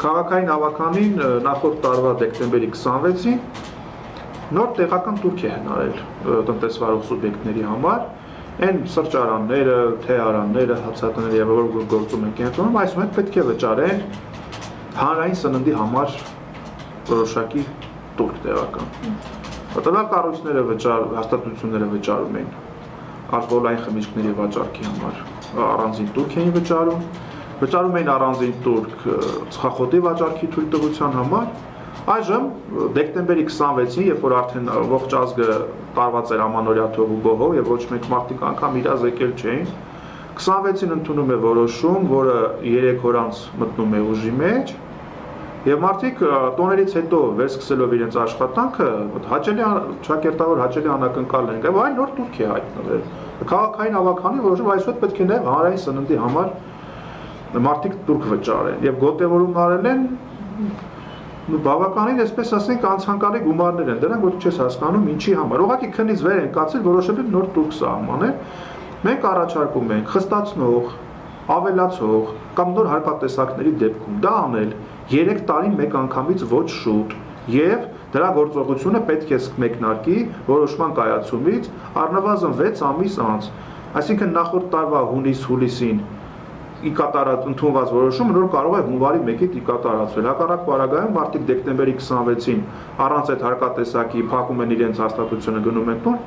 Քաղաքային ավականին նախորդ տարվա դեկտեմբերի 26-ին նոր տեղական տուրք է հնարել տնտեսվարող սուբյեկտների համար, այն սրճարանները, թեարանները, հացատները եւ որ գործում են կենտրոնում, այսուհետ պետք է վճարեն հանրային սննդի համար որոշակի տուրք տեղական։ Տվյալ կառույցները հաստատությունները վճարում են ալկոհոլային խմիչքների վաճառքի համար առանձին տուրք էին վճարում էին առանձին տուրք ծխախոտի վաճառքի թույլտվության համար։ Այժմ դեկտեմբերի 26-ին, երբ որ արդեն ողջ ազգը տարված էր ամանորյա թող ու գոհով եւ ոչ մեկ մարդիկ անգամ իրազ եկել չէին, 26-ին ընդունում է որոշում, որը 3 օր անց մտնում է ուժի մեջ եւ մարդիկ տոներից հետո վերսկսելով իրենց աշխատանքը հաճելի ճակերտավոր հաճելի անակնկալ են գա, այլ նոր տուրք է հայտնվել։ Քաղաքային ավականի որոշում այսօր պետք է նաեւ հանրային սննդի համար մարդիկ տուրք վճարեն եւ գոտեվորում արել են բավականին, այսպես ասենք, անցանկալի գումարներ են դրանք, որ չես հասկանում ինչի համար։ Ուղղակի քնից վեր են կացել, որոշել են նոր տուրք սահմանել։ Մենք առաջարկում ենք խստացնող, ավելացող կամ նոր հարկատեսակների դեպքում դա անել 3 տարին մեկ անգամից ոչ շուտ եւ դրա գործողությունը պետք է մեկնարկի որոշման կայացումից առնվազն 6 ամիս անց։ Այսինքն նախորդ տարվա հունիս-հուլիսին ընդունված որոշումը նոր կարող է հունվարի 1-ից կատարածվել։ Հակառակ պարագայում մարդիկ դեկտեմբերի 26-ին առանց այդ հարկատեսակի փակում են իրենց հաստատությունը գնում են տուն,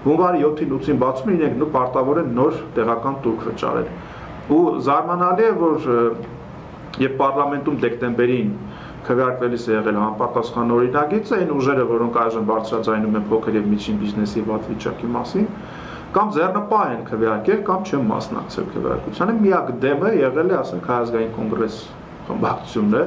հունվարի 7-ին 8-ին բացում են իրենք պարտավոր են նոր տեղական տուրք վճարել։ Ու զարմանալի է, որ երբ պարլամենտում դեկտեմբերին քվեարկվելիս է եղել համապատասխան օրինագիծը, այն ուժերը, որոնք այժմ բարձրաձայնում են փոքր եւ միջին բիզնեսի վատ վիճակի մասին, կամ ձեռնպահ են քվեարկել, կամ չեն մասնակցել քվեարկությանը, միակ դեմը եղել է, ասենք, Հայ ազգային կոնգրես խմբակցությունն է,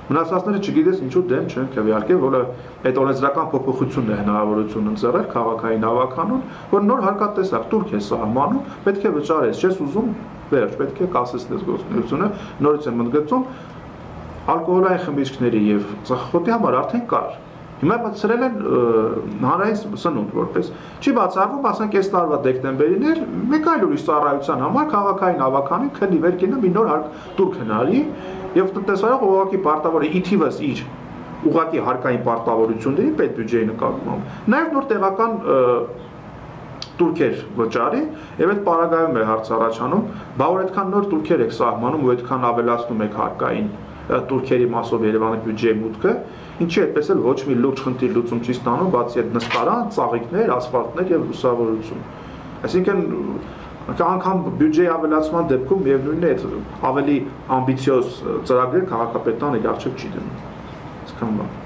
մնացածները չգիտես ինչու դեմ չեն քվեարկել, որը այդ օրենսդրական փոփոխությունն է հնարավորություն ընձեռել քաղաքային ավականուն, որ նոր հարկատեսակ տուրք է սահմանում, պետք է վճարես, չես ուզում, վերջ, պետք է կասեցնես գործունեությունը, նորից եմ ընդգծում, ալկոհոլային խմիչքների եւ ծխախոտի համար արդեն կար։ Հիմա մտցրել են հանրային սնունդ որպես չի բացառվում, ասենք այս տարվա դեկտեմբերին էր մեկ այլ ուրիշ ծառայության համար քաղաքային ավականին քնի վեր կինը մի նոր տուրք հնարի եւ տնտեսվարող ուղղակի պարտավոր է ի թիվս իր ուղղակի հարկային պարտավորությունների պետբյուջեի նկատմամբ նաեւ նոր տեղական տուրքեր վճարի եւ այդ պարագայում է հարց առաջանում, բա որ այդքան նոր տուրքեր եք սահմանում ու այդքան ավելացնում եք հարկային տուրքերի մասով Երևանի բյուջեի մուտքը, ինչի այդպես էլ ոչ մի լուրջ խնդիր լուծում չի ստանում, բացի այդ նստարան, ծաղիկներ, ասֆալտներ եւ լուսավորություն։ Այսինքն անգամ բյուջեի ավելացման դեպքում միևնույնն է ավելի ամբիցիոզ ծրագրեր քաղաքապետարան իր առջև չի դնում։ Այսքան բան։